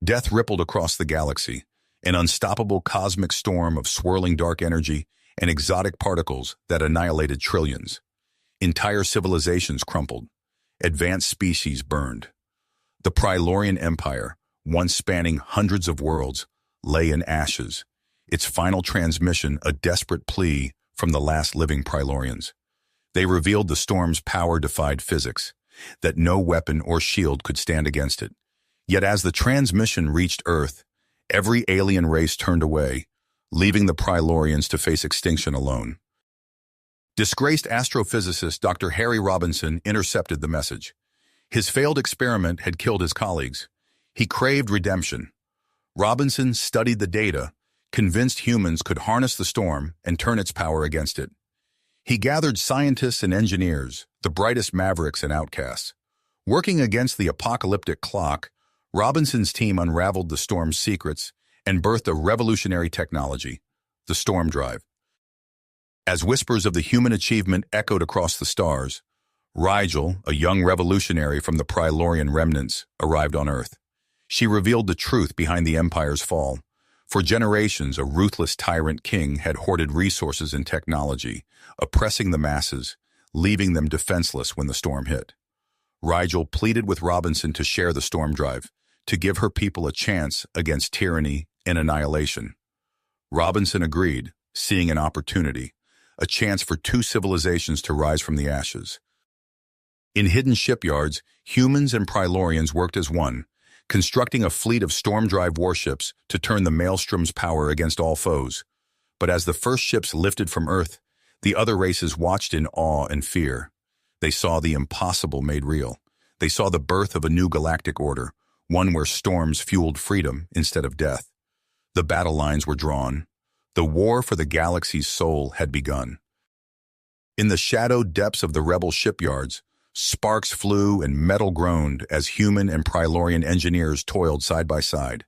Death rippled across the galaxy, an unstoppable cosmic storm of swirling dark energy and exotic particles that annihilated trillions. Entire civilizations crumpled. Advanced species burned. The Prilorian Empire, once spanning hundreds of worlds, lay in ashes, its final transmission a desperate plea from the last living Prilorians. They revealed the storm's power defied physics, that no weapon or shield could stand against it. Yet as the transmission reached Earth, every alien race turned away, leaving the Prilorians to face extinction alone. Disgraced astrophysicist Dr. Harry Robinson intercepted the message. His failed experiment had killed his colleagues. He craved redemption. Robinson studied the data, convinced humans could harness the storm and turn its power against it. He gathered scientists and engineers, the brightest mavericks and outcasts. Working against the apocalyptic clock, Robinson's team unraveled the storm's secrets and birthed a revolutionary technology, the storm drive. As whispers of the human achievement echoed across the stars, Rigel, a young revolutionary from the Prilorian remnants, arrived on Earth. She revealed the truth behind the Empire's fall. For generations, a ruthless tyrant king had hoarded resources and technology, oppressing the masses, leaving them defenseless when the storm hit. Rigel pleaded with Robinson to share the storm drive, to give her people a chance against tyranny and annihilation. Robinson agreed, seeing an opportunity, a chance for two civilizations to rise from the ashes. In hidden shipyards, humans and Prilorians worked as one, constructing a fleet of storm drive warships to turn the Maelstrom's power against all foes. But as the first ships lifted from Earth, the other races watched in awe and fear. They saw the impossible made real. They saw the birth of a new galactic order, one where storms fueled freedom instead of death. The battle lines were drawn. The war for the galaxy's soul had begun. In the shadowed depths of the rebel shipyards, sparks flew and metal groaned as human and Prilorian engineers toiled side by side.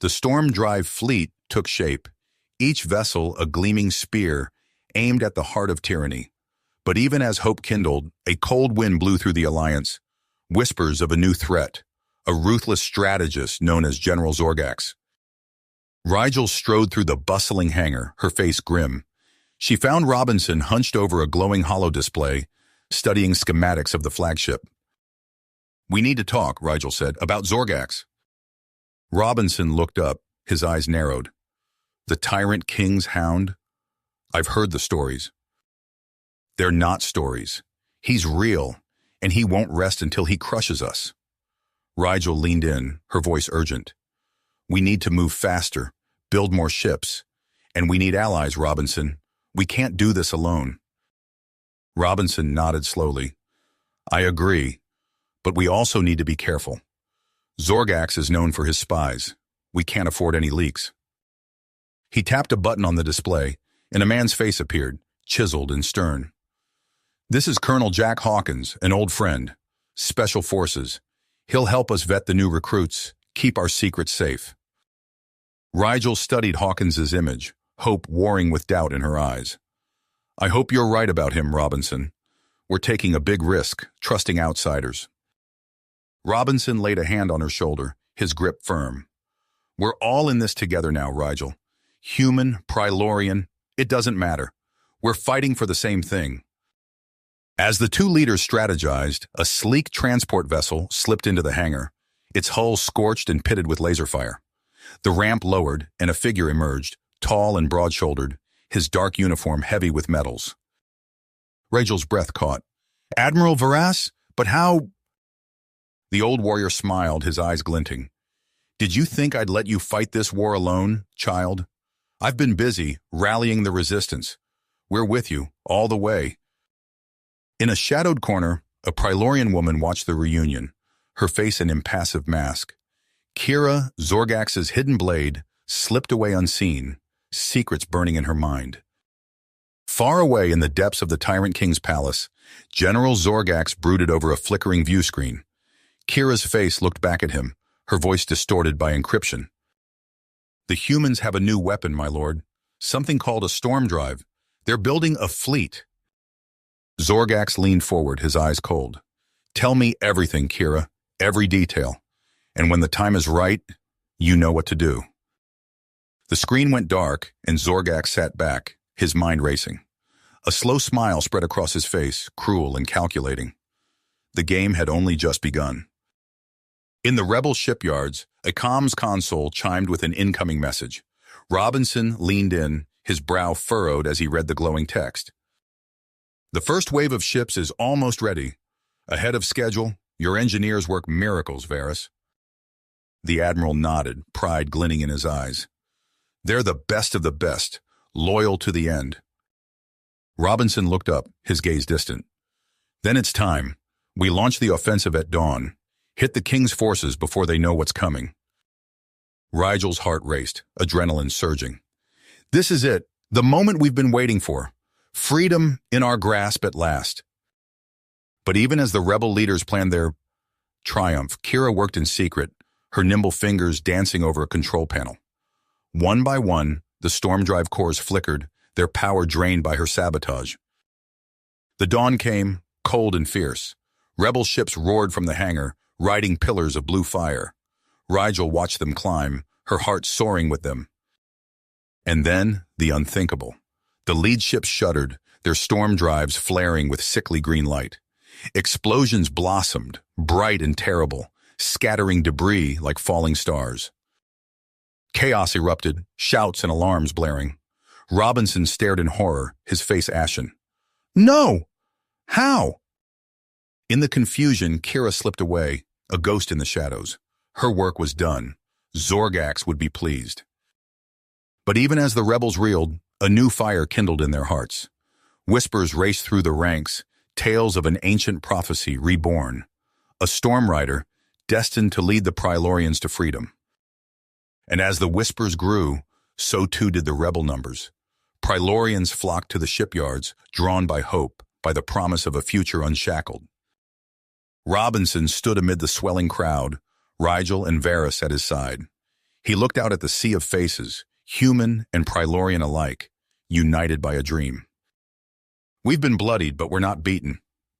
The storm drive fleet took shape, each vessel a gleaming spear aimed at the heart of tyranny. But even as hope kindled, a cold wind blew through the Alliance, whispers of a new threat, a ruthless strategist known as General Zorgax. Rigel strode through the bustling hangar, her face grim. She found Robinson hunched over a glowing holodisplay, studying schematics of the flagship. "We need to talk," Rigel said, "about Zorgax." Robinson looked up, his eyes narrowed. "The Tyrant King's hound? I've heard the stories." "They're not stories. He's real, and he won't rest until he crushes us." Rigel leaned in, her voice urgent. "We need to move faster, build more ships, and we need allies, Robinson. We can't do this alone." Robinson nodded slowly. "I agree, but we also need to be careful. Zorgax is known for his spies. We can't afford any leaks." He tapped a button on the display, and a man's face appeared, chiseled and stern. "This is Colonel Jack Hawkins, an old friend. Special Forces. He'll help us vet the new recruits, keep our secrets safe." Rigel studied Hawkins's image, hope warring with doubt in her eyes. "I hope you're right about him, Robinson. We're taking a big risk, trusting outsiders." Robinson laid a hand on her shoulder, his grip firm. "We're all in this together now, Rigel. Human, Prilorian, it doesn't matter. We're fighting for the same thing." As the two leaders strategized, a sleek transport vessel slipped into the hangar, its hull scorched and pitted with laser fire. The ramp lowered, and a figure emerged, tall and broad-shouldered, his dark uniform heavy with metals. Rigel's breath caught. "Admiral Varas? But how—" The old warrior smiled, his eyes glinting. "Did you think I'd let you fight this war alone, child? I've been busy, rallying the resistance. We're with you, all the way." In a shadowed corner, a Prilorian woman watched the reunion, her face an impassive mask. Kira, Zorgax's hidden blade, slipped away unseen, secrets burning in her mind. Far away in the depths of the Tyrant King's palace, General Zorgax brooded over a flickering view screen. Kira's face looked back at him, her voice distorted by encryption. "The humans have a new weapon, my lord. Something called a storm drive. They're building a fleet." Zorgax leaned forward, his eyes cold. "Tell me everything, Kira, every detail. And when the time is right, You know what to do. The screen went dark, and Zorgak sat back, his mind racing. A slow smile spread across his face, cruel and calculating. The game had only just begun. In the rebel shipyards, a comms console chimed with an incoming message. Robinson leaned in, his brow furrowed as he read the glowing text. The first wave of ships is almost ready. Ahead of schedule, your engineers work miracles, Varys. The Admiral nodded, pride glinting in his eyes. They're the best of the best, loyal to the end. Robinson looked up, his gaze distant. Then it's time. We launch the offensive at dawn. Hit the King's forces before they know what's coming. Rigel's heart raced, adrenaline surging. This is it, the moment we've been waiting for. Freedom in our grasp at last. But even as the rebel leaders planned their triumph, Kira worked in secret, her nimble fingers dancing over a control panel. One by one, the storm drive cores flickered, their power drained by her sabotage. The dawn came, cold and fierce. Rebel ships roared from the hangar, riding pillars of blue fire. Rigel watched them climb, her heart soaring with them. And then, the unthinkable. The lead ships shuddered, their storm drives flaring with sickly green light. Explosions blossomed, bright and terrible, scattering debris like falling stars. Chaos erupted, shouts and alarms blaring. Robinson stared in horror, his face ashen. No! How? In the confusion, Kira slipped away, a ghost in the shadows. Her work was done. Zorgax would be pleased. But even as the rebels reeled, a new fire kindled in their hearts. Whispers raced through the ranks, tales of an ancient prophecy reborn. A storm rider, destined to lead the Prilorians to freedom. And as the whispers grew, so too did the rebel numbers. Prilorians flocked to the shipyards, drawn by hope, by the promise of a future unshackled. Robinson stood amid the swelling crowd, Rigel and Varys at his side. He looked out at the sea of faces, human and Prilorian alike, united by a dream. We've been bloodied, but we're not beaten.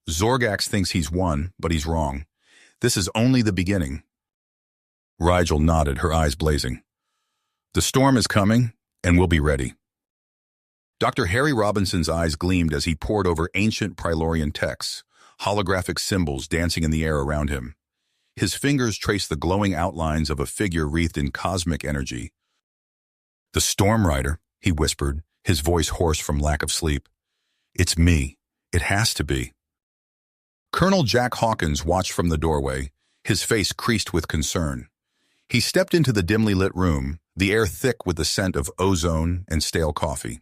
Zorgax thinks he's won, but he's wrong. This is only the beginning. Rigel nodded, her eyes blazing. The storm is coming, and we'll be ready. Dr. Harry Robinson's eyes gleamed as he pored over ancient Prilorian texts, holographic symbols dancing in the air around him. His fingers traced the glowing outlines of a figure wreathed in cosmic energy. The Storm Rider, he whispered, his voice hoarse from lack of sleep. It's me. It has to be. Colonel Jack Hawkins watched from the doorway, his face creased with concern. He stepped into the dimly lit room, the air thick with the scent of ozone and stale coffee.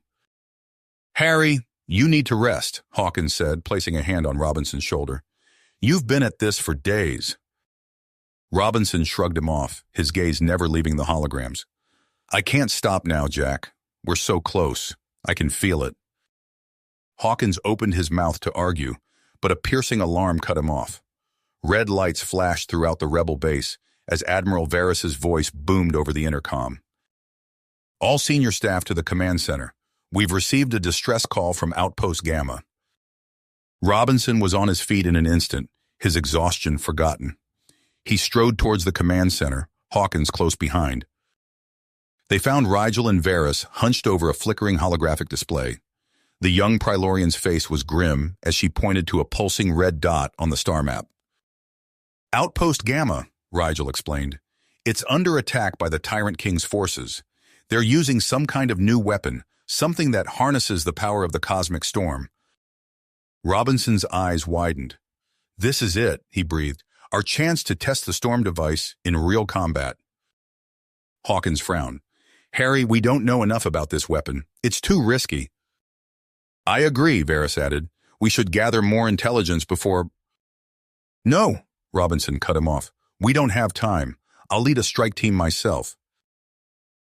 Harry, you need to rest, Hawkins said, placing a hand on Robinson's shoulder. You've been at this for days. Robinson shrugged him off, his gaze never leaving the holograms. I can't stop now, Jack. We're so close. I can feel it. Hawkins opened his mouth to argue, but a piercing alarm cut him off. Red lights flashed throughout the rebel base as Admiral Varys's voice boomed over the intercom. All senior staff to the command center. We've received a distress call from Outpost Gamma. Robinson was on his feet in an instant, his exhaustion forgotten. He strode towards the command center, Hawkins close behind. They found Rigel and Varys hunched over a flickering holographic display. The young Prilorian's face was grim as she pointed to a pulsing red dot on the star map. Outpost Gamma, Rigel explained. It's under attack by the Tyrant King's forces. They're using some kind of new weapon, something that harnesses the power of the cosmic storm. Robinson's eyes widened. This is it, he breathed, our chance to test the storm device in real combat. Hawkins frowned. Harry, we don't know enough about this weapon. It's too risky. I agree, Varys added. We should gather more intelligence before... No, Robinson cut him off. We don't have time. I'll lead a strike team myself.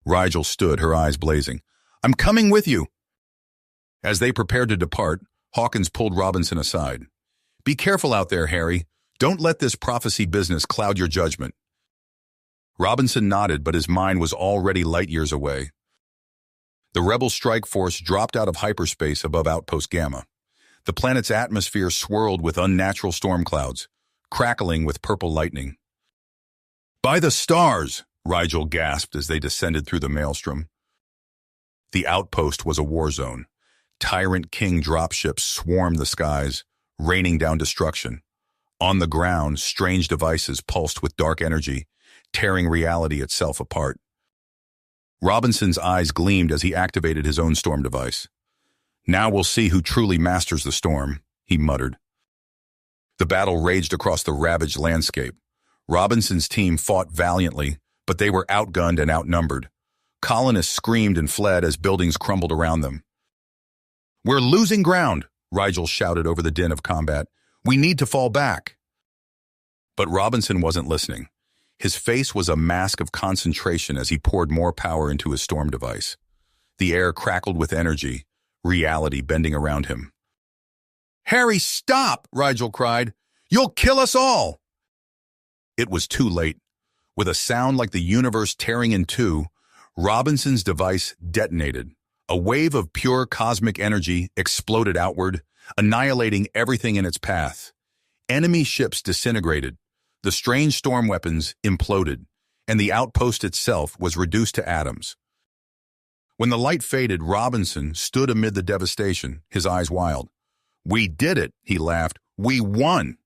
Rigel stood, her eyes blazing. I'm coming with you. As they prepared to depart, Hawkins pulled Robinson aside. Be careful out there, Harry. Don't let this prophecy business cloud your judgment. Robinson nodded, but his mind was already light years away. The rebel strike force dropped out of hyperspace above Outpost Gamma. The planet's atmosphere swirled with unnatural storm clouds, crackling with purple lightning. By the stars, Rigel gasped as they descended through the maelstrom. The outpost was a war zone. Tyrant King dropships swarmed the skies, raining down destruction. On the ground, strange devices pulsed with dark energy, tearing reality itself apart. Robinson's eyes gleamed as he activated his own storm device. "Now we'll see who truly masters the storm," he muttered. The battle raged across the ravaged landscape. Robinson's team fought valiantly, but they were outgunned and outnumbered. Colonists screamed and fled as buildings crumbled around them. "We're losing ground," Rigel shouted over the din of combat. "We need to fall back." But Robinson wasn't listening. His face was a mask of concentration as he poured more power into his storm device. The air crackled with energy, reality bending around him. "Harry, stop!" Rigel cried. "You'll kill us all!" It was too late. With a sound like the universe tearing in two, Robinson's device detonated. A wave of pure cosmic energy exploded outward, annihilating everything in its path. Enemy ships disintegrated, the strange storm weapons imploded, and the outpost itself was reduced to atoms. When the light faded, Robinson stood amid the devastation, his eyes wild. "We did it," he laughed. "We won!"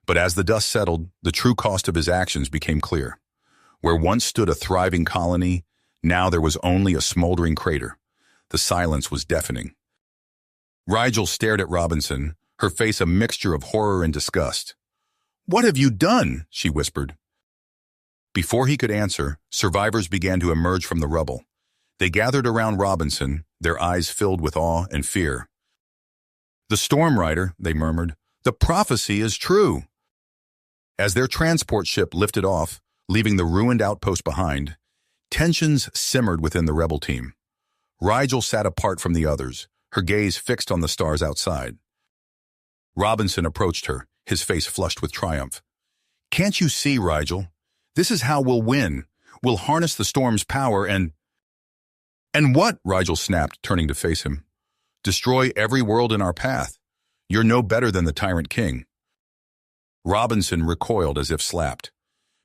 But as the dust settled, the true cost of his actions became clear. Where once stood a thriving colony, now there was only a smoldering crater. The silence was deafening. Rigel stared at Robinson, her face a mixture of horror and disgust. "What have you done?" she whispered. Before he could answer, survivors began to emerge from the rubble. They gathered around Robinson, their eyes filled with awe and fear. "The Storm Rider," they murmured. "The prophecy is true." As their transport ship lifted off, leaving the ruined outpost behind, tensions simmered within the rebel team. Rigel sat apart from the others, her gaze fixed on the stars outside. Robinson approached her, his face flushed with triumph. "Can't you see, Rigel? This is how we'll win. We'll harness the storm's power and—" "And what?" Rigel snapped, turning to face him. "Destroy every world in our path. You're no better than the Tyrant King." Robinson recoiled as if slapped.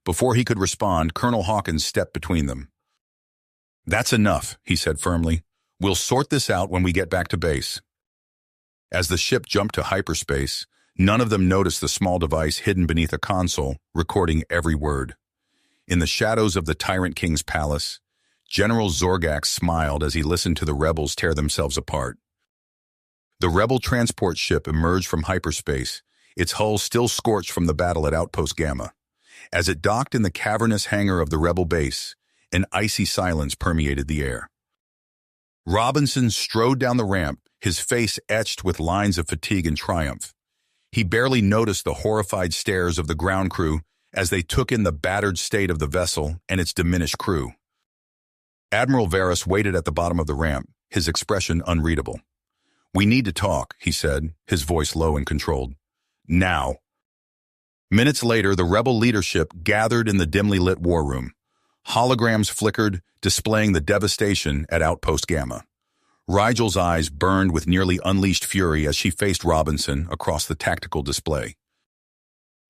Before he could respond, Colonel Hawkins stepped between them. "That's enough," he said firmly. "We'll sort this out when we get back to base." As the ship jumped to hyperspace, none of them noticed the small device hidden beneath a console, recording every word. In the shadows of the Tyrant King's palace, General Zorgax smiled as he listened to the rebels tear themselves apart. The rebel transport ship emerged from hyperspace, its hull still scorched from the battle at Outpost Gamma. As it docked in the cavernous hangar of the rebel base, an icy silence permeated the air. Robinson strode down the ramp, his face etched with lines of fatigue and triumph. He barely noticed the horrified stares of the ground crew as they took in the battered state of the vessel and its diminished crew. Admiral Varus waited at the bottom of the ramp, his expression unreadable. "We need to talk," he said, his voice low and controlled. "Now." Minutes later, the rebel leadership gathered in the dimly lit war room. Holograms flickered, displaying the devastation at Outpost Gamma. Rigel's eyes burned with nearly unleashed fury as she faced Robinson across the tactical display.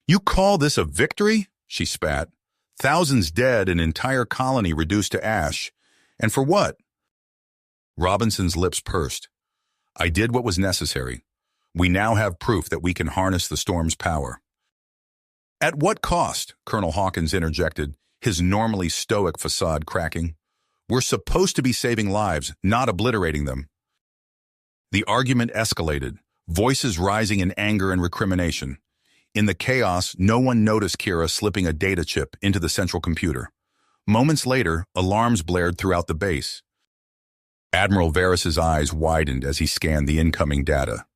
"You call this a victory?" she spat. "Thousands dead, an entire colony reduced to ash. And for what?" Robinson's lips pursed. "I did what was necessary. We now have proof that we can harness the storm's power." "At what cost?" Colonel Hawkins interjected, his normally stoic facade cracking. "We're supposed to be saving lives, not obliterating them." The argument escalated, voices rising in anger and recrimination. In the chaos, no one noticed Kira slipping a data chip into the central computer. Moments later, alarms blared throughout the base. Admiral Varus's eyes widened as he scanned the incoming data.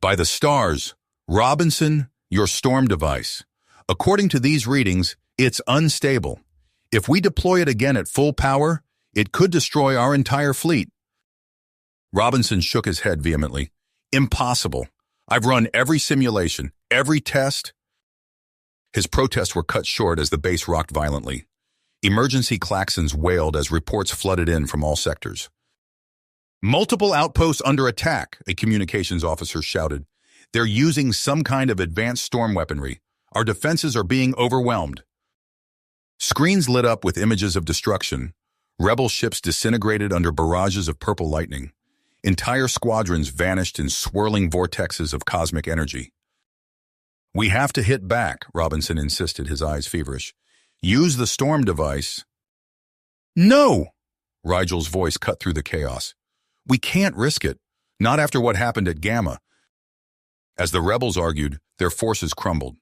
"By the stars, Robinson, your storm device. According to these readings, it's unstable. If we deploy it again at full power, it could destroy our entire fleet." Robinson shook his head vehemently. "Impossible. I've run every simulation, every test." His protests were cut short as the base rocked violently. Emergency klaxons wailed as reports flooded in from all sectors. "Multiple outposts under attack," a communications officer shouted. "They're using some kind of advanced storm weaponry. Our defenses are being overwhelmed." Screens lit up with images of destruction. Rebel ships disintegrated under barrages of purple lightning. Entire squadrons vanished in swirling vortexes of cosmic energy. "We have to hit back," Robinson insisted, his eyes feverish. "Use the storm device." "No!" Rigel's voice cut through the chaos. "We can't risk it. Not after what happened at Gamma." As the rebels argued, their forces crumbled.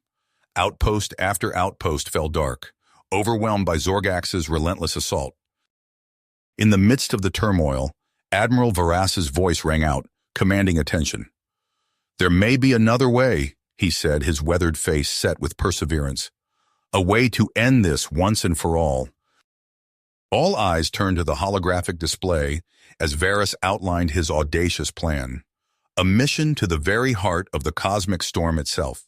Outpost after outpost fell dark, overwhelmed by Zorgax's relentless assault. In the midst of the turmoil, Admiral Varas's voice rang out, commanding attention. "There may be another way," he said, his weathered face set with perseverance. "A way to end this once and for all." All eyes turned to the holographic display as Varus outlined his audacious plan, a mission to the very heart of the cosmic storm itself.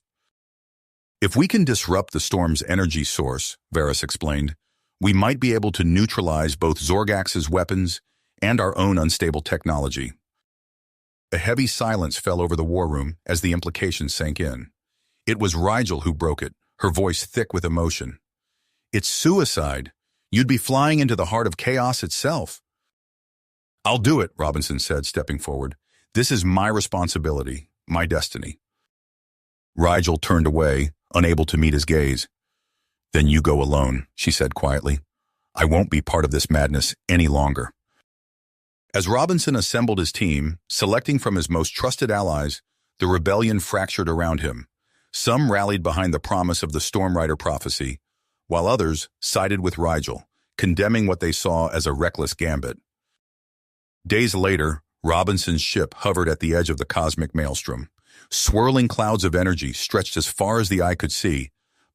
"If we can disrupt the storm's energy source," Varus explained, "we might be able to neutralize both Zorgax's weapons and our own unstable technology." A heavy silence fell over the war room as the implications sank in. It was Rigel who broke it, her voice thick with emotion. "It's suicide. You'd be flying into the heart of chaos itself." "I'll do it," Robinson said, stepping forward. "This is my responsibility, my destiny." Rigel turned away, unable to meet his gaze. "Then you go alone," she said quietly. "I won't be part of this madness any longer." As Robinson assembled his team, selecting from his most trusted allies, the rebellion fractured around him. Some rallied behind the promise of the Stormrider prophecy, while others sided with Rigel, condemning what they saw as a reckless gambit. Days later, Robinson's ship hovered at the edge of the cosmic maelstrom. Swirling clouds of energy stretched as far as the eye could see,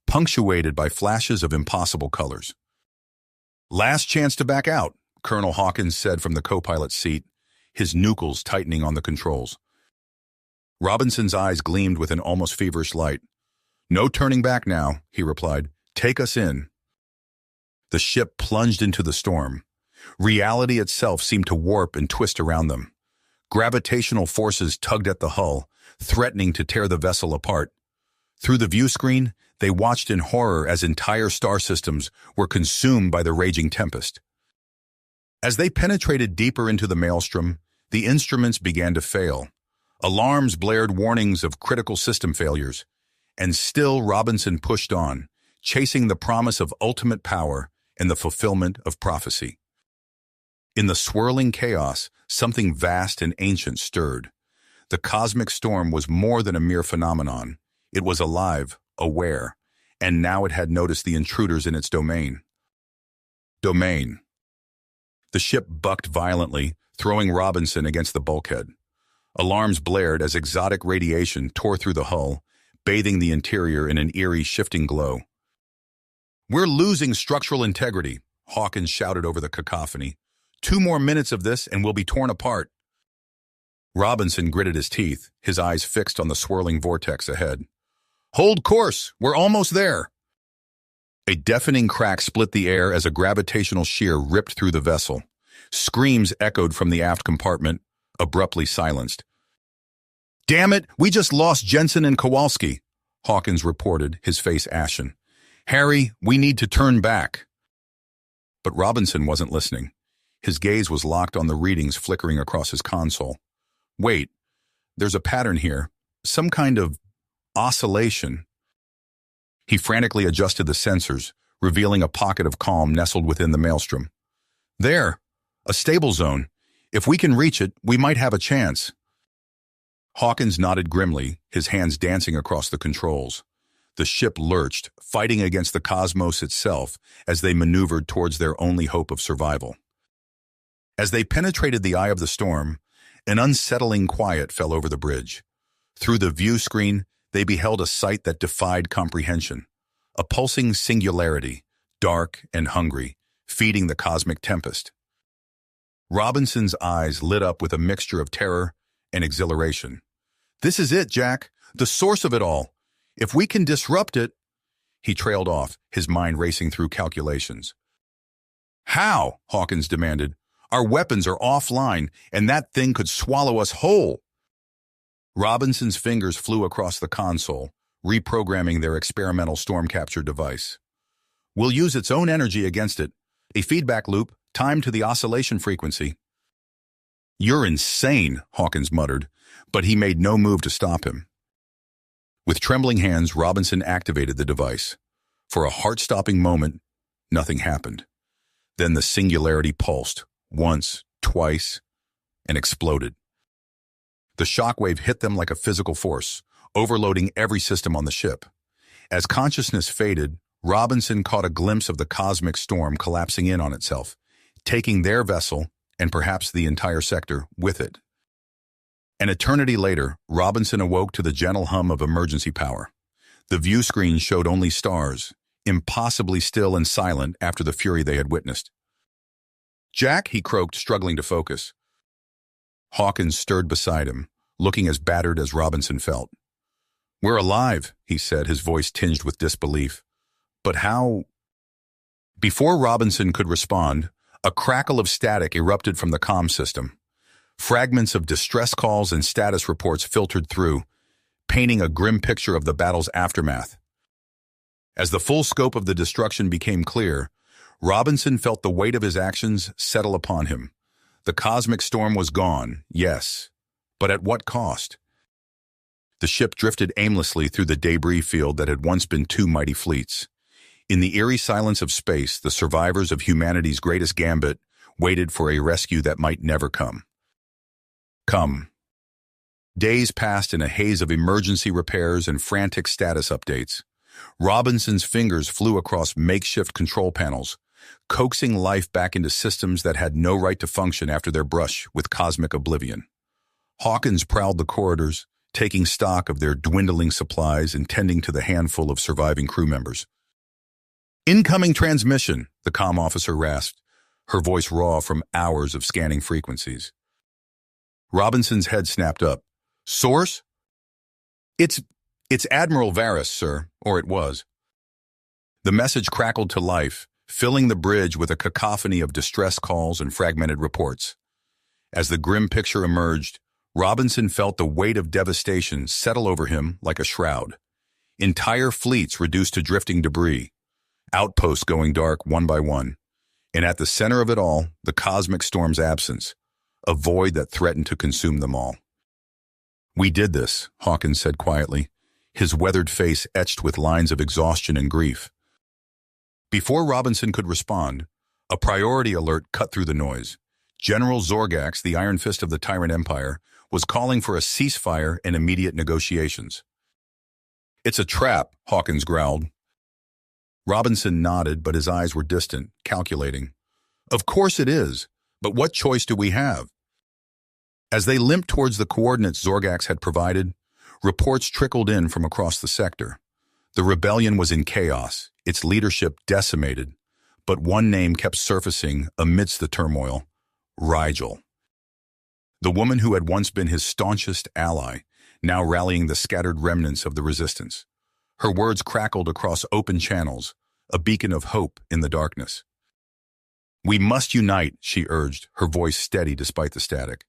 punctuated by flashes of impossible colors. "Last chance to back out," Colonel Hawkins said from the co-pilot's seat, his nucleus tightening on the controls. Robinson's eyes gleamed with an almost feverish light. "No turning back now," he replied. "Take us in." The ship plunged into the storm. Reality itself seemed to warp and twist around them. Gravitational forces tugged at the hull, threatening to tear the vessel apart. Through the view screen, they watched in horror as entire star systems were consumed by the raging tempest. As they penetrated deeper into the maelstrom, the instruments began to fail. Alarms blared warnings of critical system failures. And still Robinson pushed on, chasing the promise of ultimate power and the fulfillment of prophecy. In the swirling chaos, something vast and ancient stirred. The cosmic storm was more than a mere phenomenon. It was alive, aware, and now it had noticed the intruders in its domain. The ship bucked violently, throwing Robinson against the bulkhead. Alarms blared as exotic radiation tore through the hull, bathing the interior in an eerie, shifting glow. "We're losing structural integrity," Hawkins shouted over the cacophony. "2 more minutes of this and we'll be torn apart." Robinson gritted his teeth, his eyes fixed on the swirling vortex ahead. "Hold course! We're almost there!" A deafening crack split the air as a gravitational shear ripped through the vessel. Screams echoed from the aft compartment, abruptly silenced. "Damn it, we just lost Jensen and Kowalski," Hawkins reported, his face ashen. "Harry, we need to turn back." But Robinson wasn't listening. His gaze was locked on the readings flickering across his console. "Wait, there's a pattern here. Some kind of oscillation." He frantically adjusted the sensors, revealing a pocket of calm nestled within the maelstrom. "There, a stable zone. If we can reach it, we might have a chance." Hawkins nodded grimly, his hands dancing across the controls. The ship lurched, fighting against the cosmos itself as they maneuvered towards their only hope of survival. As they penetrated the eye of the storm, an unsettling quiet fell over the bridge. Through the view screen, they beheld a sight that defied comprehension. A pulsing singularity, dark and hungry, feeding the cosmic tempest. Robinson's eyes lit up with a mixture of terror and exhilaration. "This is it, Jack, the source of it all. If we can disrupt it—" He trailed off, his mind racing through calculations. "How?" Hawkins demanded. "Our weapons are offline, and that thing could swallow us whole." Robinson's fingers flew across the console, reprogramming their experimental storm capture device. will use its own energy against it, a feedback loop timed to the oscillation frequency. You're insane, Hawkins muttered, but he made no move to stop him. With trembling hands, Robinson activated the device. For a heart-stopping moment, nothing happened. Then the singularity pulsed, once, twice, and exploded. The shockwave hit them like a physical force, overloading every system on the ship. As consciousness faded, Robinson caught a glimpse of the cosmic storm collapsing in on itself, taking their vessel, and perhaps the entire sector, with it. An eternity later, Robinson awoke to the gentle hum of emergency power. The view screen showed only stars, impossibly still and silent after the fury they had witnessed. "Jack," he croaked, struggling to focus. Hawkins stirred beside him, looking as battered as Robinson felt. "We're alive," he said, his voice tinged with disbelief. "But how—" Before Robinson could respond, a crackle of static erupted from the comm system. Fragments of distress calls and status reports filtered through, painting a grim picture of the battle's aftermath. As the full scope of the destruction became clear, Robinson felt the weight of his actions settle upon him. The cosmic storm was gone, yes, but at what cost? The ship drifted aimlessly through the debris field that had once been two mighty fleets. In the eerie silence of space, the survivors of humanity's greatest gambit waited for a rescue that might never come. Days passed in a haze of emergency repairs and frantic status updates. Robinson's fingers flew across makeshift control panels, coaxing life back into systems that had no right to function after their brush with cosmic oblivion. Hawkins prowled the corridors, taking stock of their dwindling supplies and tending to the handful of surviving crew members. "Incoming transmission," the comm officer rasped, her voice raw from hours of scanning frequencies. Robinson's head snapped up. "Source?" It's Admiral Varys, sir, or it was." The message crackled to life, filling the bridge with a cacophony of distress calls and fragmented reports. As the grim picture emerged, Robinson felt the weight of devastation settle over him like a shroud. Entire fleets reduced to drifting debris, outposts going dark one by one, and at the center of it all, the cosmic storm's absence, a void that threatened to consume them all. "We did this," Hawkins said quietly, his weathered face etched with lines of exhaustion and grief. Before Robinson could respond, a priority alert cut through the noise. General Zorgax, the Iron Fist of the Tyrant Empire, was calling for a ceasefire and immediate negotiations. "It's a trap," Hawkins growled. Robinson nodded, but his eyes were distant, calculating. "Of course it is, but what choice do we have?" As they limped towards the coordinates Zorgax had provided, reports trickled in from across the sector. The rebellion was in chaos, its leadership decimated, but one name kept surfacing amidst the turmoil: Rigel. The woman who had once been his staunchest ally, now rallying the scattered remnants of the resistance. Her words crackled across open channels, a beacon of hope in the darkness. "We must unite," she urged, her voice steady despite the static.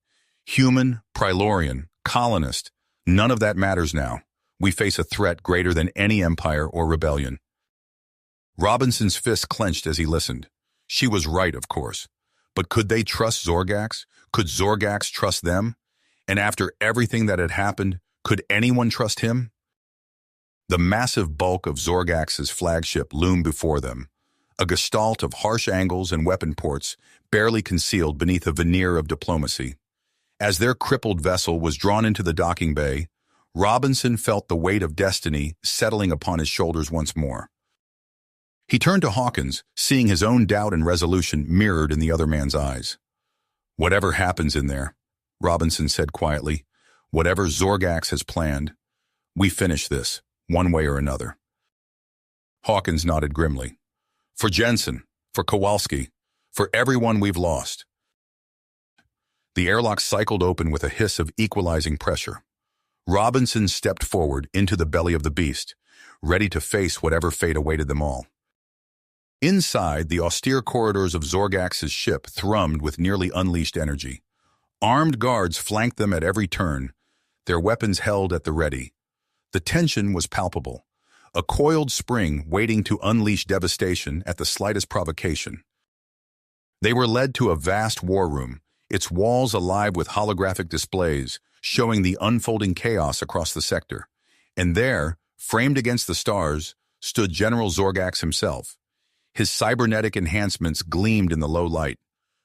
"Human, Prilorian, colonist, none of that matters now. We face a threat greater than any empire or rebellion." Robinson's fist clenched as he listened. She was right, of course. But could they trust Zorgax? Could Zorgax trust them? And after everything that had happened, could anyone trust him? The massive bulk of Zorgax's flagship loomed before them, a gestalt of harsh angles and weapon ports barely concealed beneath a veneer of diplomacy. As their crippled vessel was drawn into the docking bay, Robinson felt the weight of destiny settling upon his shoulders once more. He turned to Hawkins, seeing his own doubt and resolution mirrored in the other man's eyes. "Whatever happens in there," Robinson said quietly, "whatever Zorgax has planned, we finish this, one way or another." Hawkins nodded grimly. "For Jensen, for Kowalski, for everyone we've lost." The airlock cycled open with a hiss of equalizing pressure. Robinson stepped forward into the belly of the beast, ready to face whatever fate awaited them all. Inside, the austere corridors of Zorgax's ship thrummed with nearly unleashed energy. Armed guards flanked them at every turn, their weapons held at the ready. The tension was palpable, a coiled spring waiting to unleash devastation at the slightest provocation. They were led to a vast war room, its walls alive with holographic displays showing the unfolding chaos across the sector. And there, framed against the stars, stood General Zorgax himself. His cybernetic enhancements gleamed in the low light,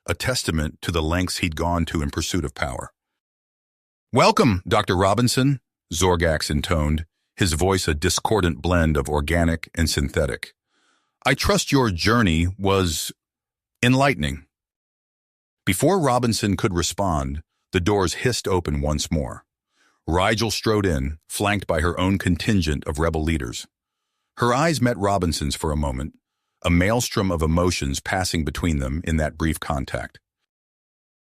a testament to the lengths he'd gone to in pursuit of power. "Welcome, Dr. Robinson," Zorgax intoned, his voice a discordant blend of organic and synthetic. "I trust your journey was enlightening." Before Robinson could respond, the doors hissed open once more. Rigel strode in, flanked by her own contingent of rebel leaders. Her eyes met Robinson's for a moment, a maelstrom of emotions passing between them in that brief contact.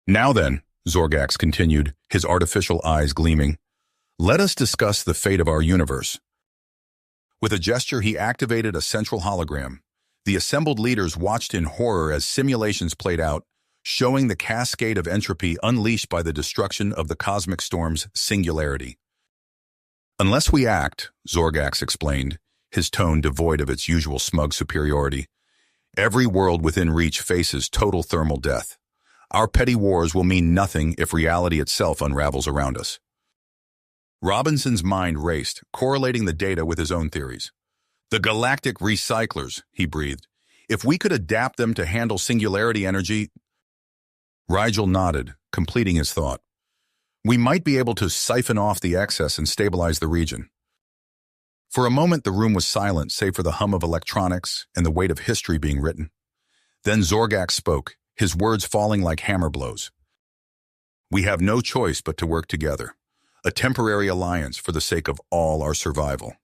"Now then," Zorgax continued, his artificial eyes gleaming, "let us discuss the fate of our universe." With a gesture, he activated a central hologram. The assembled leaders watched in horror as simulations played out, showing the cascade of entropy unleashed by the destruction of the cosmic storm's singularity. "Unless we act," Zorgax explained, his tone devoid of its usual smug superiority, "every world within reach faces total thermal death. Our petty wars will mean nothing if reality itself unravels around us." Robinson's mind raced, correlating the data with his own theories. "The galactic recyclers," he breathed. "If we could adapt them to handle singularity energy—" Rigel nodded, completing his thought. "We might be able to siphon off the excess and stabilize the region." For a moment, the room was silent, save for the hum of electronics and the weight of history being written. Then Zorgax spoke, his words falling like hammer blows. "We have no choice but to work together. A temporary alliance for the sake of all our survival."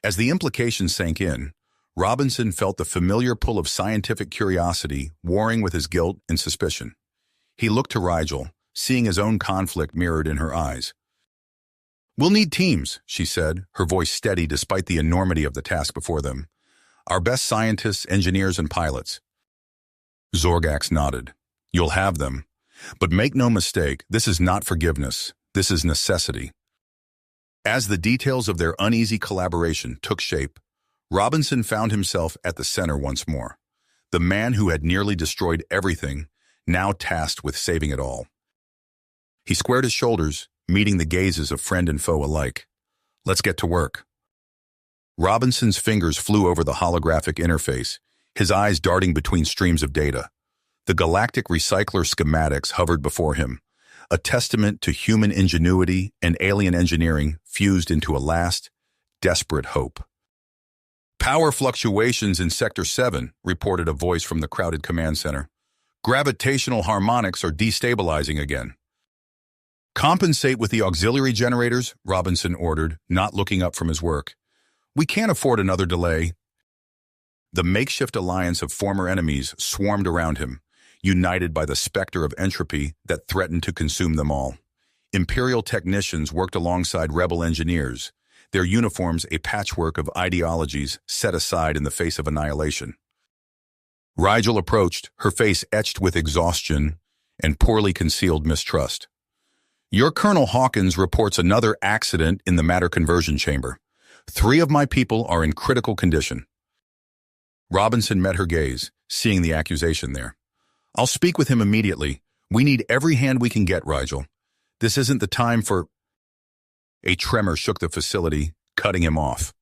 As the implications sank in, Robinson felt the familiar pull of scientific curiosity warring with his guilt and suspicion. He looked to Rigel, seeing his own conflict mirrored in her eyes. "We'll need teams," she said, her voice steady despite the enormity of the task before them. "Our best scientists, engineers, and pilots." Zorgax nodded. "You'll have them. But make no mistake, this is not forgiveness. This is necessity." As the details of their uneasy collaboration took shape, Robinson found himself at the center once more. The man who had nearly destroyed everything, now tasked with saving it all. He squared his shoulders, meeting the gazes of friend and foe alike. "Let's get to work." Robinson's fingers flew over the holographic interface, his eyes darting between streams of data. The galactic recycler schematics hovered before him, a testament to human ingenuity and alien engineering fused into a last, desperate hope. "Power fluctuations in Sector 7, reported a voice from the crowded command center. "Gravitational harmonics are destabilizing again." "Compensate with the auxiliary generators," Robinson ordered, not looking up from his work. "We can't afford another delay." The makeshift alliance of former enemies swarmed around him, united by the specter of entropy that threatened to consume them all. Imperial technicians worked alongside rebel engineers, their uniforms a patchwork of ideologies set aside in the face of annihilation. Rigel approached, her face etched with exhaustion and poorly concealed mistrust. "Your Colonel Hawkins reports another accident in the matter conversion chamber. 3 of my people are in critical condition." Robinson met her gaze, seeing the accusation there. "I'll speak with him immediately. We need every hand we can get, Rigel. This isn't the time for—" A tremor shook the facility, cutting him off.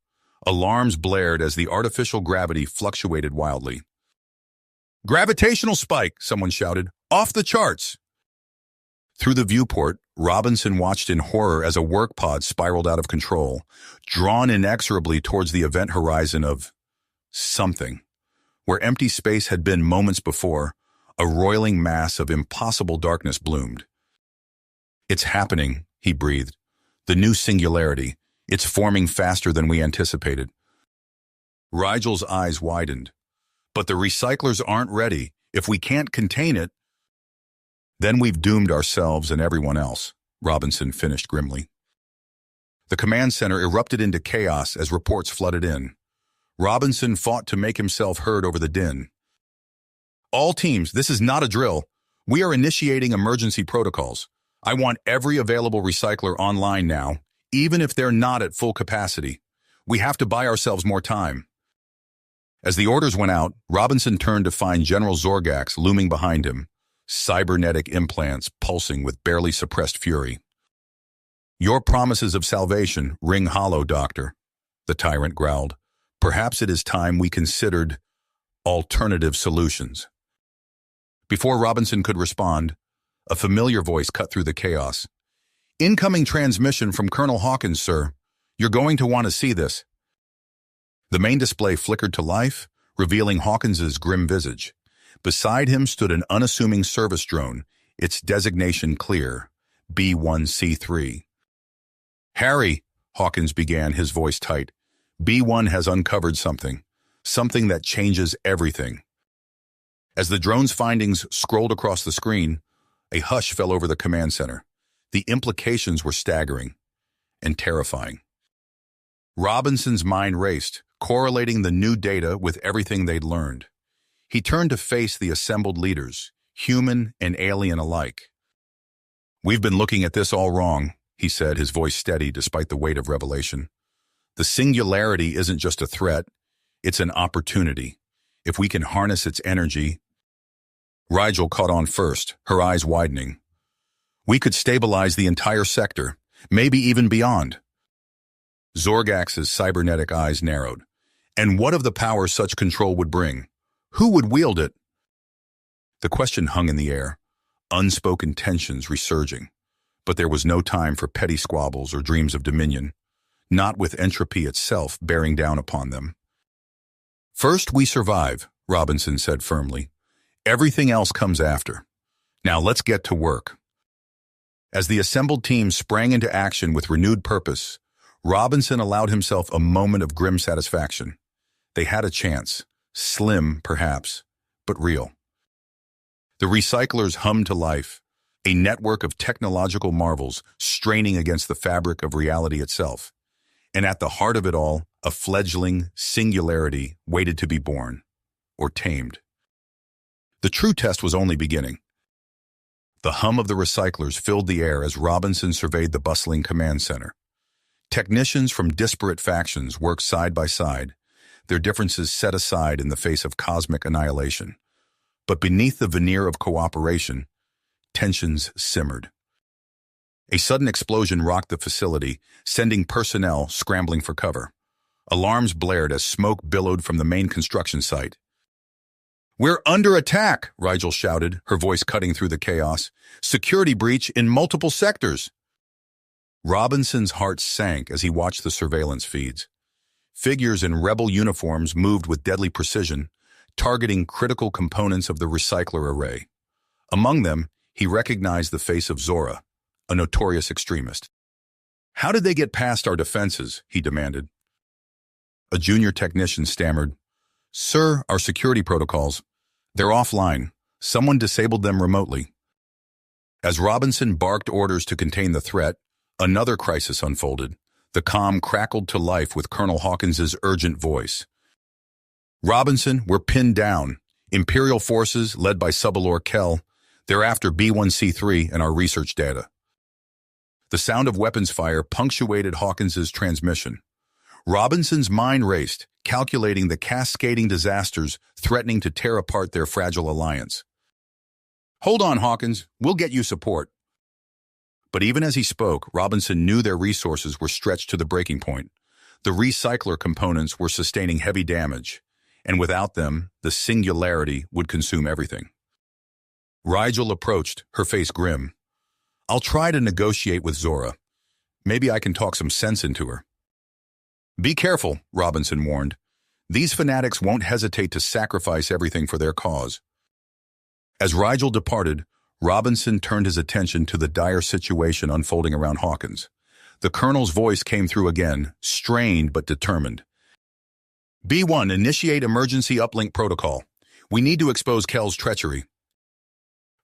Alarms blared as the artificial gravity fluctuated wildly. "Gravitational spike," someone shouted. "Off the charts!" Through the viewport, Robinson watched in horror as a work pod spiraled out of control, drawn inexorably towards the event horizon of something. Where empty space had been moments before, a roiling mass of impossible darkness bloomed. "It's happening," he breathed. "The new singularity. It's forming faster than we anticipated." Rigel's eyes widened. "But the recyclers aren't ready. If we can't contain it—" "Then we've doomed ourselves and everyone else," Robinson finished grimly. The command center erupted into chaos as reports flooded in. Robinson fought to make himself heard over the din. "All teams, this is not a drill. We are initiating emergency protocols. I want every available recycler online now, even if they're not at full capacity. We have to buy ourselves more time. As the orders went out, Robinson turned to find General Zorgax looming behind him, cybernetic implants pulsing with barely suppressed fury. Your promises of salvation ring hollow, Doctor, the tyrant growled. Perhaps it is time we considered alternative solutions. Before Robinson could respond, a familiar voice cut through the chaos. Incoming transmission from Colonel Hawkins, sir. You're going to want to see this. The main display flickered to life, revealing Hawkins's grim visage. Beside him stood an unassuming service drone, its designation clear, B1C3. Harry, Hawkins began, his voice tight. B1 has uncovered something that changes everything. As the drone's findings scrolled across the screen, a hush fell over the command center. The implications were staggering and terrifying. Robinson's mind raced, correlating the new data with everything they'd learned. He turned to face the assembled leaders, human and alien alike. We've been looking at this all wrong, he said, his voice steady despite the weight of revelation. The singularity isn't just a threat, it's an opportunity. If we can harness its energy. Rigel caught on first, her eyes widening. We could stabilize the entire sector, maybe even beyond. Zorgax's cybernetic eyes narrowed. And what of the power such control would bring? Who would wield it? The question hung in the air, unspoken tensions resurging. But there was no time for petty squabbles or dreams of dominion, not with entropy itself bearing down upon them. First we survive, Robinson said firmly. Everything else comes after. Now let's get to work. As the assembled team sprang into action with renewed purpose, Robinson allowed himself a moment of grim satisfaction. They had a chance, slim perhaps, but real. The recyclers hummed to life, a network of technological marvels straining against the fabric of reality itself. And at the heart of it all, a fledgling singularity waited to be born, or tamed. The true test was only beginning. The hum of the recyclers filled the air as Robinson surveyed the bustling command center. Technicians from disparate factions worked side by side, their differences set aside in the face of cosmic annihilation. But beneath the veneer of cooperation, tensions simmered. A sudden explosion rocked the facility, sending personnel scrambling for cover. Alarms blared as smoke billowed from the main construction site. We're under attack, Rigel shouted, her voice cutting through the chaos. Security breach in multiple sectors. Robinson's heart sank as he watched the surveillance feeds. Figures in rebel uniforms moved with deadly precision, targeting critical components of the recycler array. Among them, he recognized the face of Zora, a notorious extremist. How did they get past our defenses? He demanded. A junior technician stammered. Sir, our security protocols. They're offline. Someone disabled them remotely. As Robinson barked orders to contain the threat, another crisis unfolded. The comm crackled to life with Colonel Hawkins's urgent voice. Robinson, we're pinned down. Imperial forces, led by Subalor Kell, they're after B1C3 and our research data. The sound of weapons fire punctuated Hawkins's transmission. Robinson's mind raced, calculating the cascading disasters threatening to tear apart their fragile alliance. Hold on, Hawkins. We'll get you support. But even as he spoke, Robinson knew their resources were stretched to the breaking point. The recycler components were sustaining heavy damage, and without them, the singularity would consume everything. Rigel approached, her face grim. I'll try to negotiate with Zora. Maybe I can talk some sense into her. Be careful, Robinson warned. These fanatics won't hesitate to sacrifice everything for their cause. As Rigel departed, Robinson turned his attention to the dire situation unfolding around Hawkins. The colonel's voice came through again, strained but determined. B1, initiate emergency uplink protocol. We need to expose Kell's treachery.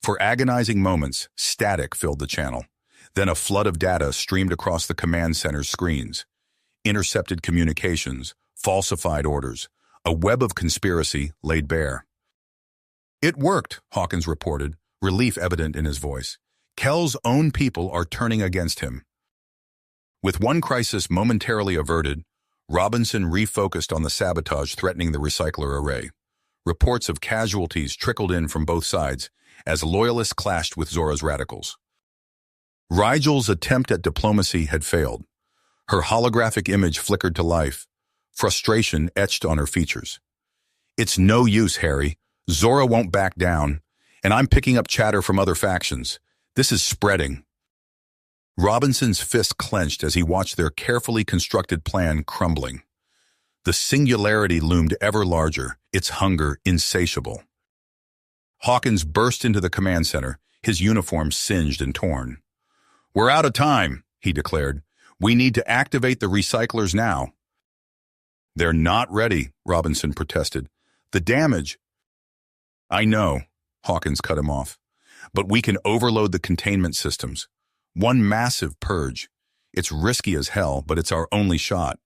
For agonizing moments, static filled the channel. Then a flood of data streamed across the command center's screens. Intercepted communications, falsified orders, a web of conspiracy laid bare. It worked, Hawkins reported, relief evident in his voice. Kell's own people are turning against him. With one crisis momentarily averted, Robinson refocused on the sabotage threatening the recycler array. Reports of casualties trickled in from both sides as loyalists clashed with Zora's radicals. Rigel's attempt at diplomacy had failed. Her holographic image flickered to life, frustration etched on her features. "It's no use, Harry. Zora won't back down, and I'm picking up chatter from other factions. This is spreading." Robinson's fist clenched as he watched their carefully constructed plan crumbling. The singularity loomed ever larger, its hunger insatiable. Hawkins burst into the command center, his uniform singed and torn. "We're out of time," he declared. "We need to activate the recyclers now." "They're not ready," Robinson protested. "The damage—" "I know," Hawkins cut him off. "But we can overload the containment systems. One massive purge. It's risky as hell, but it's our only shot."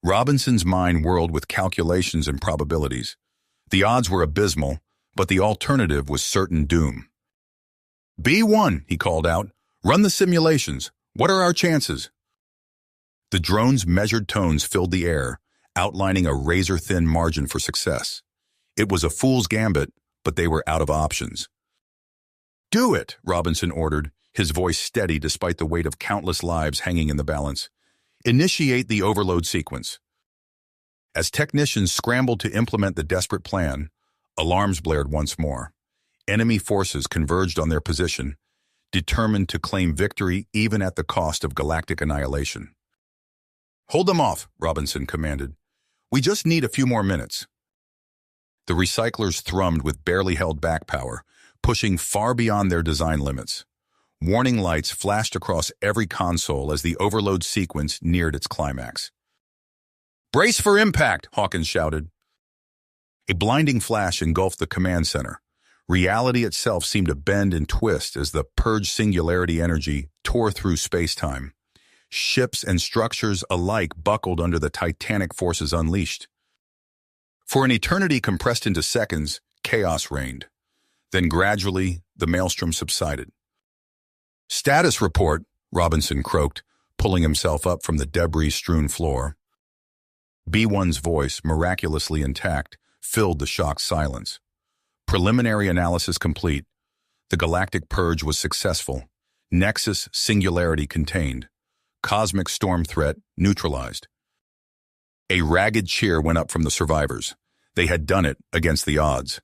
Robinson's mind whirled with calculations and probabilities. The odds were abysmal, but the alternative was certain doom. "B1," he called out. "Run the simulations. What are our chances?" The drone's measured tones filled the air, outlining a razor-thin margin for success. It was a fool's gambit, but they were out of options. "Do it," Robinson ordered, his voice steady despite the weight of countless lives hanging in the balance. "Initiate the overload sequence." As technicians scrambled to implement the desperate plan, alarms blared once more. Enemy forces converged on their position, determined to claim victory even at the cost of galactic annihilation. "Hold them off," Robinson commanded. "We just need a few more minutes." The recyclers thrummed with barely held back power, pushing far beyond their design limits. Warning lights flashed across every console as the overload sequence neared its climax. "Brace for impact," Hawkins shouted. A blinding flash engulfed the command center. Reality itself seemed to bend and twist as the purge singularity energy tore through space-time. Ships and structures alike buckled under the titanic forces unleashed. For an eternity compressed into seconds, chaos reigned. Then gradually, the maelstrom subsided. "Status report," Robinson croaked, pulling himself up from the debris-strewn floor. B1's voice, miraculously intact, filled the shocked silence. "Preliminary analysis complete. The galactic purge was successful. Nexus singularity contained. Cosmic storm threat neutralized." A ragged cheer went up from the survivors. They had done it against the odds.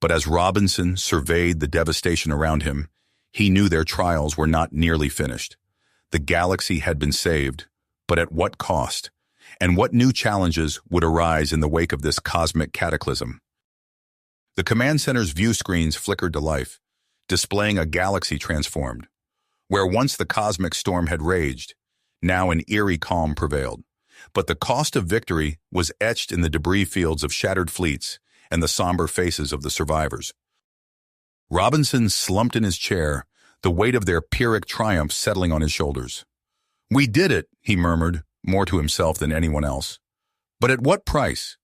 But as Robinson surveyed the devastation around him, he knew their trials were not nearly finished. The galaxy had been saved, but at what cost? And what new challenges would arise in the wake of this cosmic cataclysm? The command center's view screens flickered to life, displaying a galaxy transformed. Where once the cosmic storm had raged, now an eerie calm prevailed. But the cost of victory was etched in the debris fields of shattered fleets and the somber faces of the survivors. Robinson slumped in his chair, the weight of their Pyrrhic triumph settling on his shoulders. "We did it," he murmured, more to himself than anyone else. "But at what price?"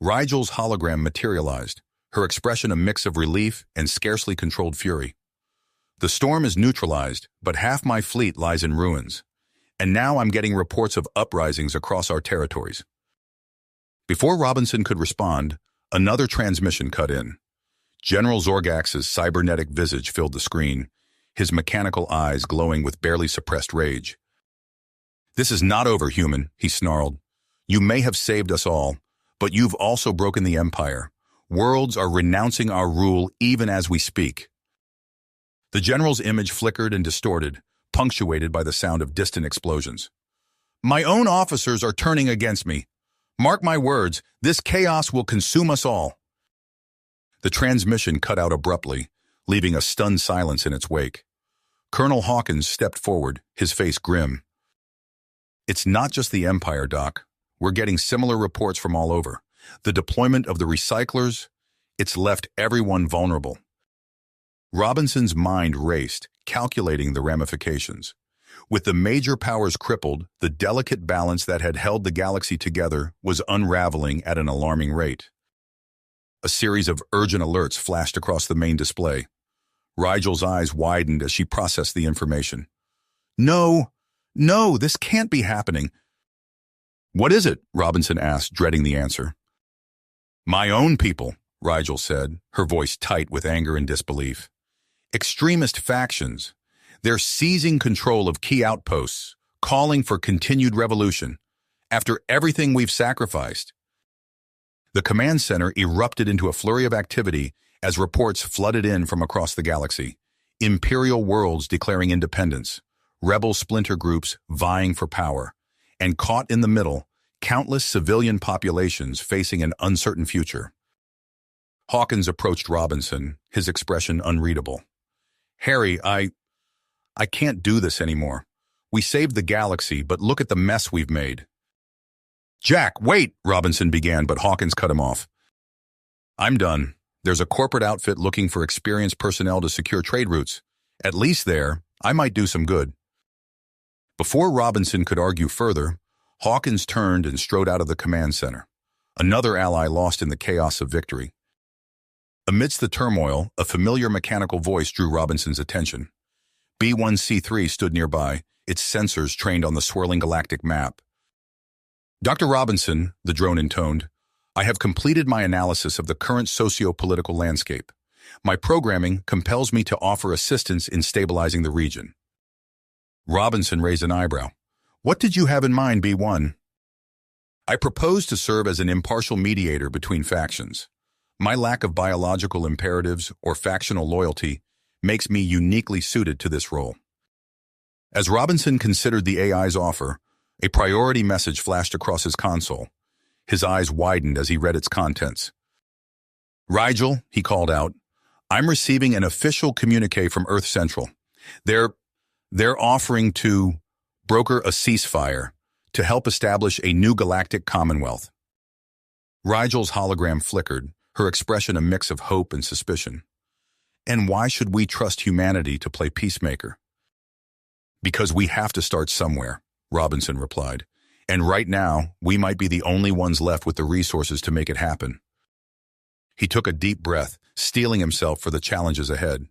Rigel's hologram materialized, her expression a mix of relief and scarcely controlled fury. "The storm is neutralized, but half my fleet lies in ruins. And now I'm getting reports of uprisings across our territories." Before Robinson could respond, another transmission cut in. General Zorgax's cybernetic visage filled the screen, his mechanical eyes glowing with barely suppressed rage. "This is not over, human," he snarled. "You may have saved us all, but you've also broken the Empire. Worlds are renouncing our rule even as we speak." The general's image flickered and distorted, punctuated by the sound of distant explosions. "My own officers are turning against me. Mark my words, this chaos will consume us all." The transmission cut out abruptly, leaving a stunned silence in its wake. Colonel Hawkins stepped forward, his face grim. "It's not just the Empire, Doc. We're getting similar reports from all over. The deployment of the recyclers, it's left everyone vulnerable." Robinson's mind raced, calculating the ramifications. With the major powers crippled, the delicate balance that had held the galaxy together was unraveling at an alarming rate. A series of urgent alerts flashed across the main display. Rigel's eyes widened as she processed the information. No, this can't be happening." What is it? Robinson asked, dreading the answer. My own people, Rigel said, her voice tight with anger and disbelief. Extremist factions. They're seizing control of key outposts, calling for continued revolution. After everything we've sacrificed. The command center erupted into a flurry of activity as reports flooded in from across the galaxy. Imperial worlds declaring independence, rebel splinter groups vying for power, and caught in the middle, countless civilian populations facing an uncertain future. Hawkins approached Robinson, his expression unreadable. Harry, I can't do this anymore. We saved the galaxy, but look at the mess we've made. Jack, wait, Robinson began, but Hawkins cut him off. I'm done. There's a corporate outfit looking for experienced personnel to secure trade routes. At least there, I might do some good. Before Robinson could argue further, Hawkins turned and strode out of the command center. Another ally lost in the chaos of victory. Amidst the turmoil, a familiar mechanical voice drew Robinson's attention. B1C3 stood nearby, its sensors trained on the swirling galactic map. Dr. Robinson, the drone intoned, I have completed my analysis of the current socio-political landscape. My programming compels me to offer assistance in stabilizing the region. Robinson raised an eyebrow. What did you have in mind, B1? I propose to serve as an impartial mediator between factions. My lack of biological imperatives or factional loyalty makes me uniquely suited to this role. As Robinson considered the AI's offer, a priority message flashed across his console. His eyes widened as he read its contents. Rigel, he called out, I'm receiving an official communique from Earth Central. They're offering to broker a ceasefire to help establish a new galactic commonwealth. Rigel's hologram flickered, her expression a mix of hope and suspicion. And why should we trust humanity to play peacemaker? Because we have to start somewhere, Robinson replied. And right now, we might be the only ones left with the resources to make it happen. He took a deep breath, steeling himself for the challenges ahead.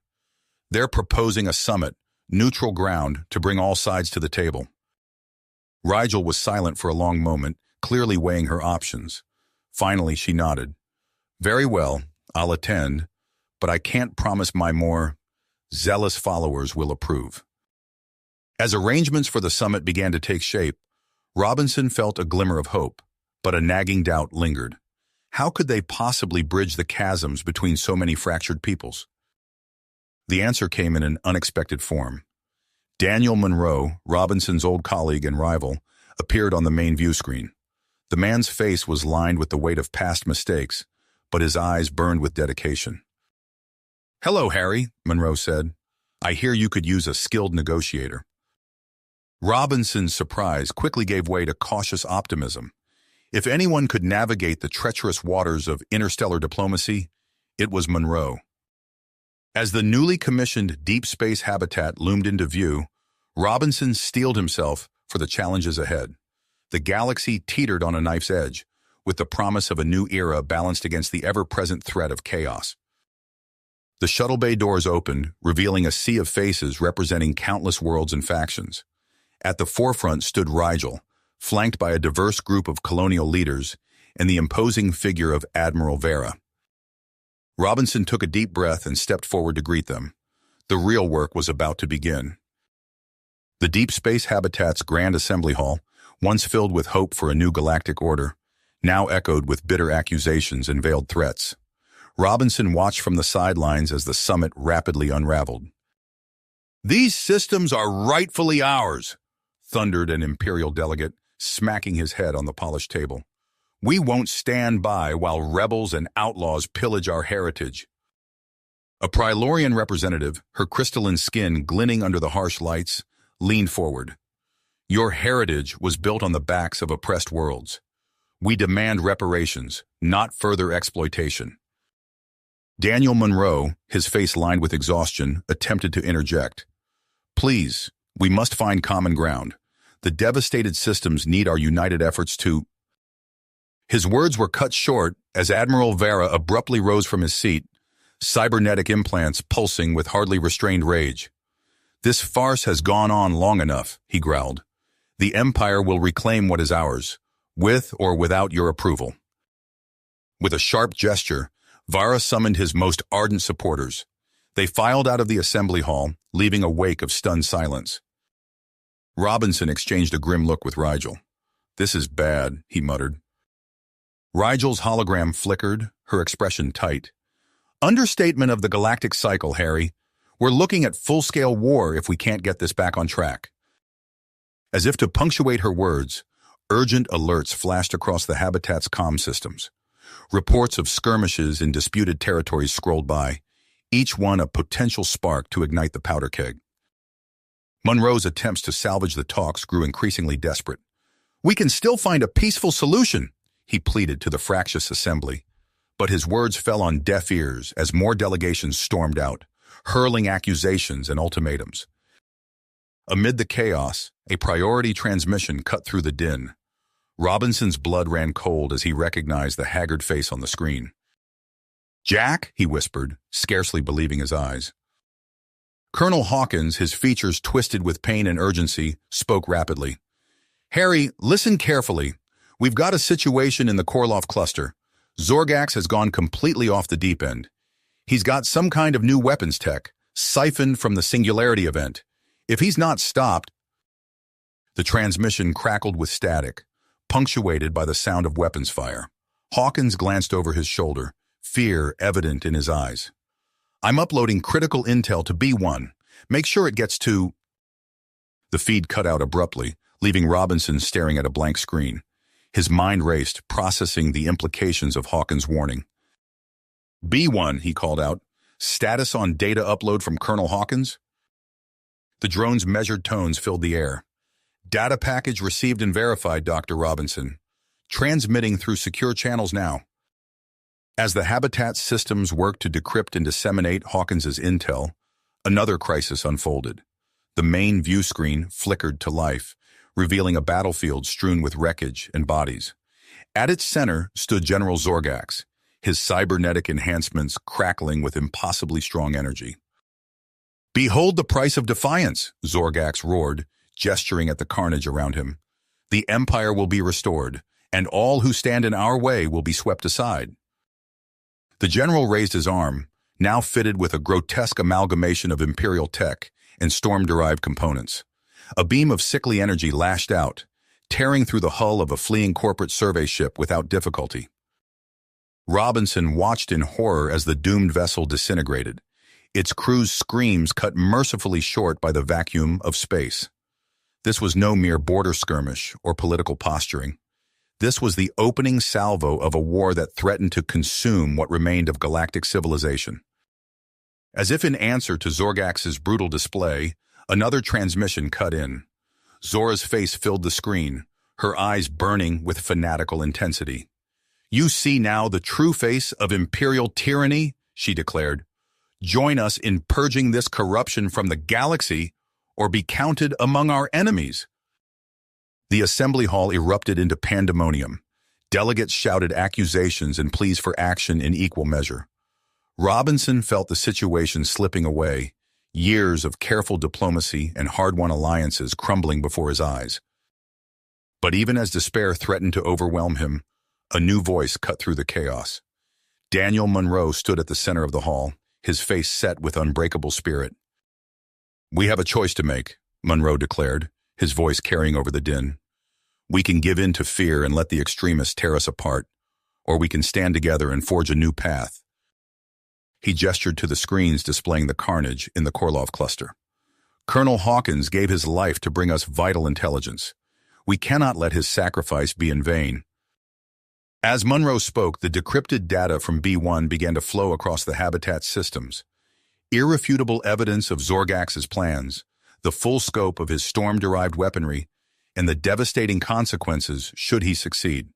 They're proposing a summit, neutral ground, to bring all sides to the table. Rigel was silent for a long moment, clearly weighing her options. Finally, she nodded. Very well, I'll attend, but I can't promise my more zealous followers will approve. As arrangements for the summit began to take shape, Robinson felt a glimmer of hope, but a nagging doubt lingered. How could they possibly bridge the chasms between so many fractured peoples? The answer came in an unexpected form. Daniel Monroe, Robinson's old colleague and rival, appeared on the main view screen. The man's face was lined with the weight of past mistakes, but his eyes burned with dedication. Hello, Harry, Monroe said. I hear you could use a skilled negotiator. Robinson's surprise quickly gave way to cautious optimism. If anyone could navigate the treacherous waters of interstellar diplomacy, it was Monroe. As the newly commissioned deep space habitat loomed into view, Robinson steeled himself for the challenges ahead. The galaxy teetered on a knife's edge, with the promise of a new era balanced against the ever-present threat of chaos. The shuttle bay doors opened, revealing a sea of faces representing countless worlds and factions. At the forefront stood Rigel, flanked by a diverse group of colonial leaders and the imposing figure of Admiral Vera. Robinson took a deep breath and stepped forward to greet them. The real work was about to begin. The Deep Space Habitat's Grand Assembly Hall, once filled with hope for a new galactic order, now echoed with bitter accusations and veiled threats. Robinson watched from the sidelines as the summit rapidly unraveled. These systems are rightfully ours, thundered an Imperial delegate, smacking his head on the polished table. We won't stand by while rebels and outlaws pillage our heritage. A Prylorian representative, her crystalline skin glinting under the harsh lights, leaned forward. Your heritage was built on the backs of oppressed worlds. We demand reparations, not further exploitation. Daniel Monroe, his face lined with exhaustion, attempted to interject. Please, we must find common ground. The devastated systems need our united efforts to... His words were cut short as Admiral Vera abruptly rose from his seat, cybernetic implants pulsing with hardly restrained rage. This farce has gone on long enough, he growled. The Empire will reclaim what is ours. with or without your approval." With a sharp gesture, Vara summoned his most ardent supporters. They filed out of the assembly hall, leaving a wake of stunned silence. Robinson exchanged a grim look with Rigel. "This is bad," he muttered. Rigel's hologram flickered, her expression tight. "Understatement of the galactic cycle, Harry. We're looking at full-scale war if we can't get this back on track." As if to punctuate her words, urgent alerts flashed across the habitat's comm systems. Reports of skirmishes in disputed territories scrolled by, each one a potential spark to ignite the powder keg. Monroe's attempts to salvage the talks grew increasingly desperate. "We can still find a peaceful solution," he pleaded to the fractious assembly. But his words fell on deaf ears as more delegations stormed out, hurling accusations and ultimatums. Amid the chaos, a priority transmission cut through the din. Robinson's blood ran cold as he recognized the haggard face on the screen. "Jack," he whispered, scarcely believing his eyes. Colonel Hawkins, his features twisted with pain and urgency, spoke rapidly. "Harry, listen carefully. We've got a situation in the Korloff cluster. Zorgax has gone completely off the deep end. He's got some kind of new weapons tech, siphoned from the Singularity event. If he's not stopped—" The transmission crackled with static, punctuated by the sound of weapons fire. Hawkins glanced over his shoulder, fear evident in his eyes. "I'm uploading critical intel to B1. Make sure it gets to—" The feed cut out abruptly, leaving Robinson staring at a blank screen. His mind raced, processing the implications of Hawkins' warning. "B1," he called out. "Status on data upload from Colonel Hawkins?" The drone's measured tones filled the air. "Data package received and verified, Dr. Robinson. Transmitting through secure channels now." As the Habitat systems worked to decrypt and disseminate Hawkins's intel, another crisis unfolded. The main view screen flickered to life, revealing a battlefield strewn with wreckage and bodies. At its center stood General Zorgax, his cybernetic enhancements crackling with impossibly strong energy. "Behold the price of defiance," Zorgax roared, gesturing at the carnage around him. "The Empire will be restored, and all who stand in our way will be swept aside." The general raised his arm, now fitted with a grotesque amalgamation of Imperial tech and storm-derived components. A beam of sickly energy lashed out, tearing through the hull of a fleeing corporate survey ship without difficulty. Robinson watched in horror as the doomed vessel disintegrated, its crew's screams cut mercifully short by the vacuum of space. This was no mere border skirmish or political posturing. This was the opening salvo of a war that threatened to consume what remained of galactic civilization. As if in answer to Zorgax's brutal display, another transmission cut in. Zora's face filled the screen, her eyes burning with fanatical intensity. "You see now the true face of Imperial tyranny," she declared. "Join us in purging this corruption from the galaxy, or be counted among our enemies." The assembly hall erupted into pandemonium. Delegates shouted accusations and pleas for action in equal measure. Robinson felt the situation slipping away, years of careful diplomacy and hard-won alliances crumbling before his eyes. But even as despair threatened to overwhelm him, a new voice cut through the chaos. Daniel Monroe stood at the center of the hall, his face set with unbreakable spirit. "We have a choice to make," Monroe declared, his voice carrying over the din. "We can give in to fear and let the extremists tear us apart, or we can stand together and forge a new path." He gestured to the screens displaying the carnage in the Korloff cluster. "Colonel Hawkins gave his life to bring us vital intelligence. We cannot let his sacrifice be in vain." As Monroe spoke, the decrypted data from B1 began to flow across the Habitat systems. Irrefutable evidence of Zorgax's plans, the full scope of his storm-derived weaponry, and the devastating consequences should he succeed.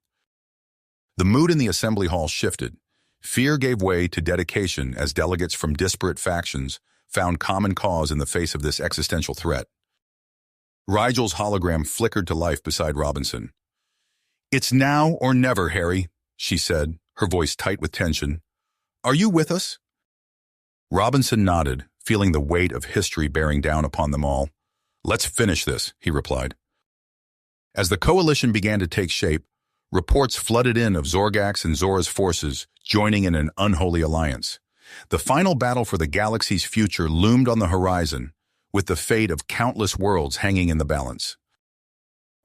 The mood in the assembly hall shifted. Fear gave way to dedication as delegates from disparate factions found common cause in the face of this existential threat. Rigel's hologram flickered to life beside Robinson. "It's now or never, Harry," she said, her voice tight with tension. "Are you with us?" Robinson nodded, feeling the weight of history bearing down upon them all. "Let's finish this," he replied. As the coalition began to take shape, Reports flooded in of Zorgax and Zora's forces joining in an unholy alliance. The final battle for the galaxy's future loomed on the horizon, with the fate of countless worlds hanging in the balance.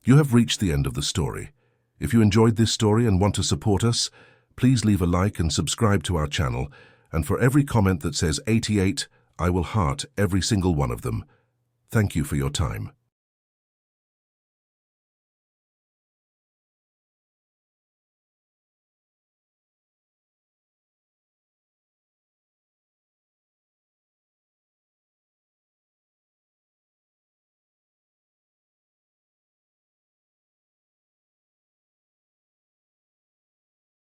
You have reached the end of the story. If you enjoyed this story and want to support us, please leave a like and subscribe to our channel, and for every comment that says 88, I will heart every single one of them. Thank you for your time.